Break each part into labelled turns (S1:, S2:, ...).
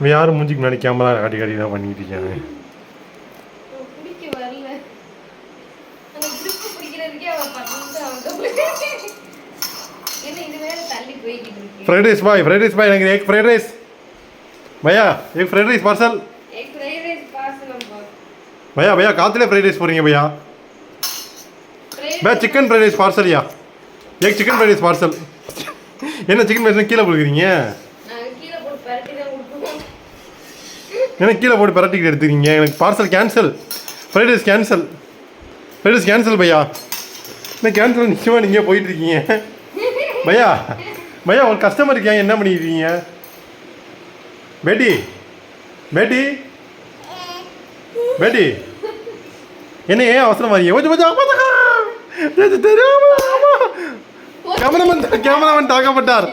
S1: யாரும் மூஞ்சிக்கு முன்னாடி கேமரா காட்டி காட்டி தான் பண்ணிட்டு இருக்காங்க. फ्राइड राइस भाई एक फ्राइड राइस भैया एक फ्राइड राइस पार्सल भैया भैया कातले फ्राइड राइस போறீங்க भैया भैया चिकन फ्राइड राइस पार्सल या एक चिकन फ्राइड राइस पार्सल என்ன चिकन फ्राइड கீழ போடுறீங்க நான் கீழ போட்டு பரட்டி தான் கொடுப்போம் என்ன கீழ போட்டு பரட்டிட்டு எடுத்துறீங்க எனக்கு parcel cancel fried rice cancel भैया நான் கேன்சல் நிச்சயமா நீங்க போயிட்டு இருக்கீங்க भैया भैया ஒரு கஸ்டமர் இருக்காங்க என்ன பண்ணிட்டு இருக்கீங்க பேட்டி என்ன ஏன் அவசரமா இருக்கீங்க கொஞ்சம் கேமராமேன் தாக்கப்பட்டார்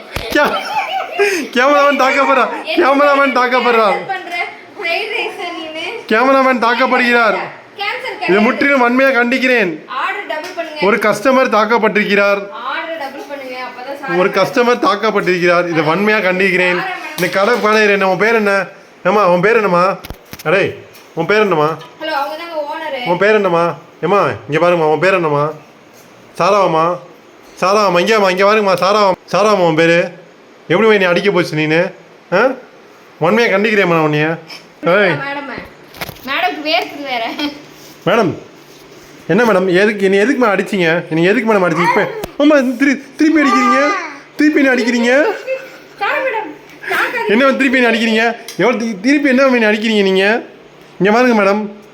S1: கேமராமேன் தாக்கப்படுகிறார் இதை முற்றிலும் வன்மையாக கண்டிக்கிறேன் ஒரு கஸ்டமர் தாக்கப்பட்டிருக்கிறார் இதை வன்மையாக கண்டிக்கிறேன் இந்த கடை பழைய என்ன உன் பேர் என்ன ஏமா உன் பேர் என்னம்மா அடே உன் பேர் என்னம்மா உன் பேர் என்னம்மா ஏம்மா இங்கே பாருங்கம்மா உன் பேர் என்னம்மா சாராவாம்மா இங்கே பாருங்கம்மா சாராவாம்மா உன் பேர் எப்படி நீ அடிக்க போச்சு நீனு ஆ வன்மையாக கண்டிக்கிறேம்மா உன்னைய ஏய் மேடம் என்ன மேடம் எதுக்குமா அடிச்சிங்க நீங்கள் எதுக்கு மேடம் அடிச்சிங்க இப்போ ஆமா திருப்பி அடிக்கிறீங்க என்ன திருப்பி அடிக்கிறீங்க எவ்வளோ திருப்பி என்ன அடிக்கிறீங்க நீங்கள் இங்கே பாருங்க மேடம்